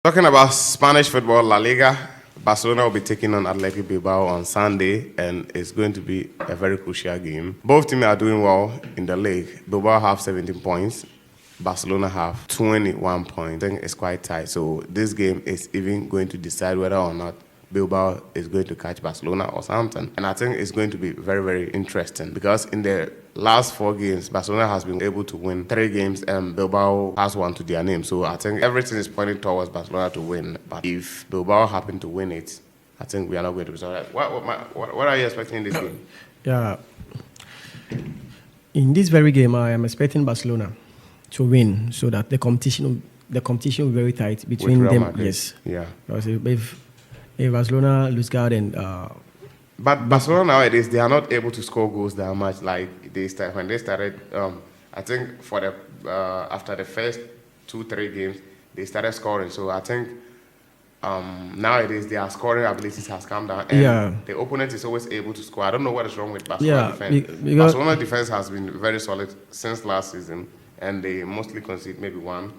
Talking about Spanish football, La Liga, Barcelona will be taking on Athletic Bilbao on Sunday, and it's going to be a very crucial game. Both teams are doing well in the league. Bilbao have 17 points. Barcelona have 21 points. I think it's quite tight. So this game is even going to decide whether or not Bilbao is going to catch Barcelona or something. And I think it's going to be very, very interesting because in the last 4 games, Barcelona has been able to win 3 games and Bilbao has 1 to their name. So I think everything is pointing towards Barcelona to win. But if Bilbao happen to win it, I think we are not going to resolve that. What are you expecting in this game? Yeah. In this very game, I am expecting Barcelona to win so that the competition will be very tight between them. Madrid. Yes. Yeah. Because if Barcelona lose guard and but Barcelona nowadays they are not able to score goals that much like they start when they started. I think for the after the first 2-3 games they started scoring. So I think nowadays their scoring abilities has come down and the opponent is always able to score. I don't know what is wrong with Barcelona defense. Barcelona defense has been very solid since last season, and they mostly concede maybe 1,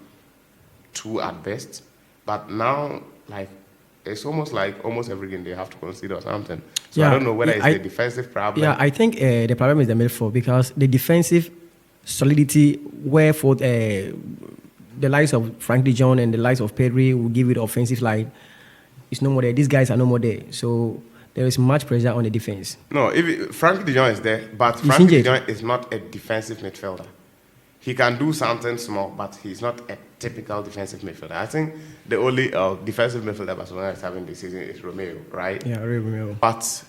2 at best. But now it's almost like almost every game they have to concede or something. So I don't know whether it's the defensive problem. Yeah, I think the problem is the midfield because the defensive solidity, where for the likes of Frank de Jong and the likes of Pedri will give it offensive line, it's no more there. These guys are no more there. So there is much pressure on the defense. No, Frank de Jong is there, but Frank de Jong is not a defensive midfielder. He can do something small, but he's not a typical defensive midfielder. I think the only defensive midfielder Barcelona is having this season is Romeo, right? Yeah, Romeo. But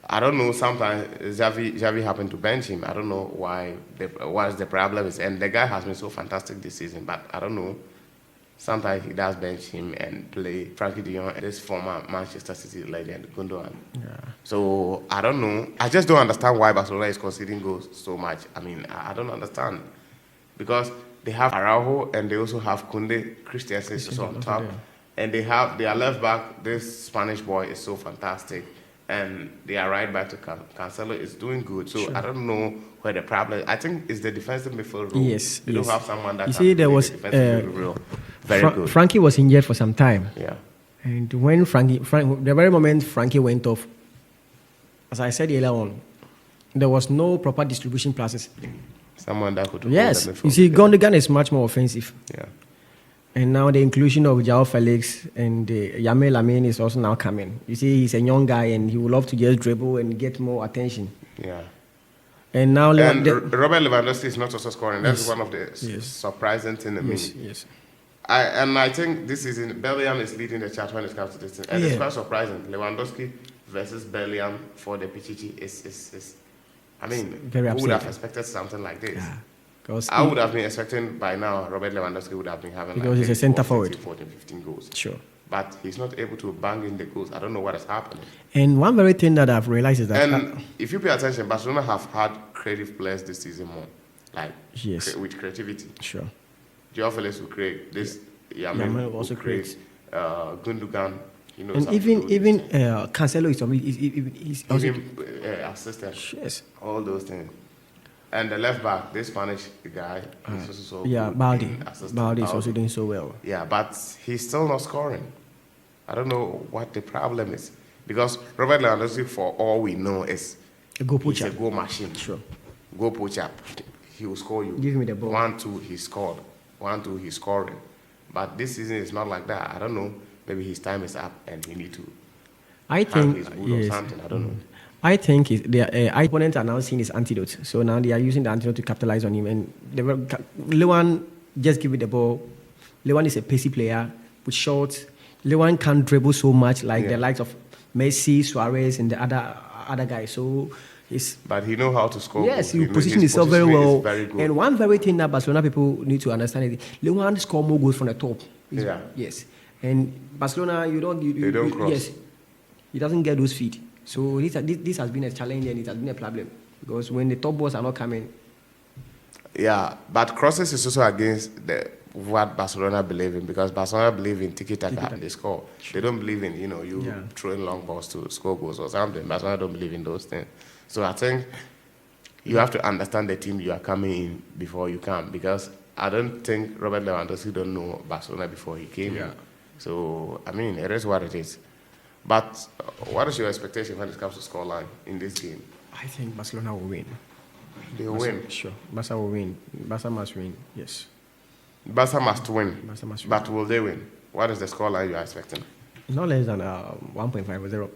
I don't know, sometimes Xavi happened to bench him. I don't know what the problem is. And the guy has been so fantastic this season, but I don't know. Sometimes he does bench him and play Frankie de Jong, this former Manchester City legend, Gundogan. Yeah. So I don't know. I just don't understand why Barcelona is conceding goals so much. I mean, I don't understand. Because they have Araujo and they also have Kunde, Christensen is also on top. And they have their left back, this Spanish boy is so fantastic. And their right back to Cancelo is doing good. So I don't know where the problem is. I think it's the defensive midfield role. Yes. You don't have someone that can play the defensive midfield role. Very good. Frankie was injured for some time. Yeah. And when the very moment Frankie went off, as I said earlier on, there was no proper distribution passes. Someone that could. Yes, you see, Gundogan is much more offensive. Yeah. And now the inclusion of João Felix and Yamil Lamine is also now coming. You see, he's a young guy and he would love to just dribble and get more attention. Yeah. And now Robert Lewandowski is not also scoring. That's one of the surprising things to me. Yes. I think this season Bellingham is leading the chart when it comes to this thing. And it's quite surprising. Lewandowski versus Bellingham for the Pichichi is I mean, who would have expected something like this? Yeah. I would have been expecting by now Robert Lewandowski would have been having because he's a centre forward. 14, 15 goals. Sure. But he's not able to bang in the goals. I don't know what is happening. And one very thing that I've realized is that... And if you pay attention, Barcelona have had creative players this season more. Like, with creativity. Sure. João Felix will create. This Yamil will also create. Gundogan. And even Cancelo is also assistant. Yes. All those things. And the left back, this Spanish guy, is also so good. Baldi is also doing so well. Yeah, but he's still not scoring. I don't know what the problem is. Because Robert Lewandowski, for all we know, is a goal poacher. He's a goal machine. Sure. Goal poacher. He will score you. Give me the ball. 1-2, he scored. 1-2, he's scoring. But this season is not like that. I don't know. Maybe his time is up and he need to. I think his or something. I don't know. I think the opponents are now seeing his antidote. So now they are using the antidote to capitalize on him. And Lewan just give it the ball. Lewan is a pacey player with shots. Lewan can't dribble so much like the likes of Messi, Suarez, and the other guys. So but he knows how to score. Yes, he positions himself very well. And one very thing that Barcelona people need to understand is Lewan score more goals from the top. Yes. And Barcelona, you don't cross. Yes, he doesn't get those feet. So this has been a challenge and it has been a problem because when the top balls are not coming. Yeah, but crosses is also against what Barcelona believe in because Barcelona believe in tiki-taka and they score. They don't believe in throwing long balls to score goals or something. Barcelona don't believe in those things. So I think you have to understand the team you are coming in before you come because I don't think Robert Lewandowski don't know Barcelona before he came. Yeah. So, I mean, it is what it is. But what is your expectation when it comes to scoreline in this game? I think Barcelona will win. They will win. Sure. Barca will win. Barca must win. Yes. Barca must win. Barca must win. But will they win? What is the scoreline you are expecting? Not less than 1.5 or 0.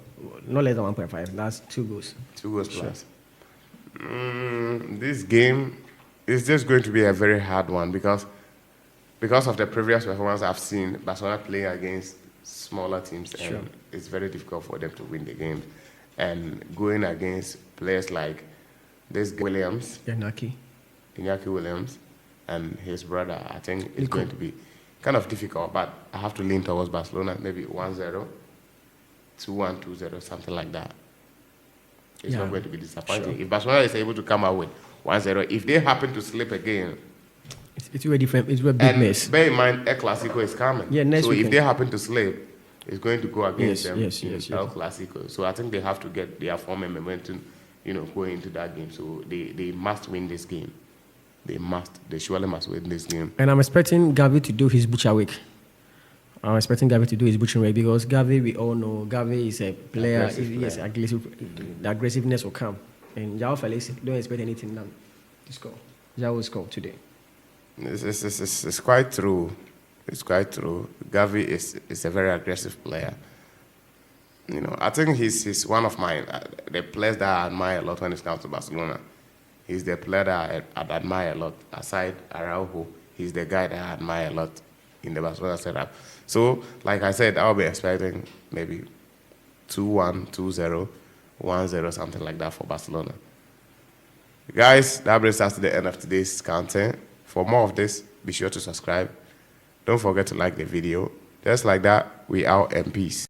Not less than 1.5. That's 2 goals. 2 goals plus. This game is just going to be a very hard one because of the previous performance I've seen Barcelona play against smaller teams, and it's very difficult for them to win the game. And going against players like this Williams, Iñaki Williams, and his brother, I think it's going to be kind of difficult, but I have to lean towards Barcelona, maybe 1-0, 2-1, 2-0, something like that. It's not going to be disappointing. If Barcelona is able to come out with 1-0, if they happen to slip again, it's a different. It's a big mess. Bear in mind, El Clasico is coming. Yeah, next weekend. If they happen to slip, it's going to go against them in El yes. Clasico. So I think they have to get their form and momentum, going into that game. So they must win this game. They surely must win this game. And I'm expecting Gavi to do his butcher week. I'm expecting Gavi to do his butchering week because Gavi, we all know, Gavi is a player. Yes, the aggressiveness will come. And João Felix, don't expect anything done to score. João will score today. It's quite true. It's quite true. Gavi is a very aggressive player. I think he's one of the players that I admire a lot when it comes to Barcelona. He's the player that I admire a lot. Aside Araujo, he's the guy that I admire a lot in the Barcelona setup. So, like I said, I'll be expecting maybe 2-1, 2-0, 1-0, something like that for Barcelona. Guys, that brings us to the end of today's content. For more of this, be sure to subscribe. Don't forget to like the video. Just like that, we out and peace.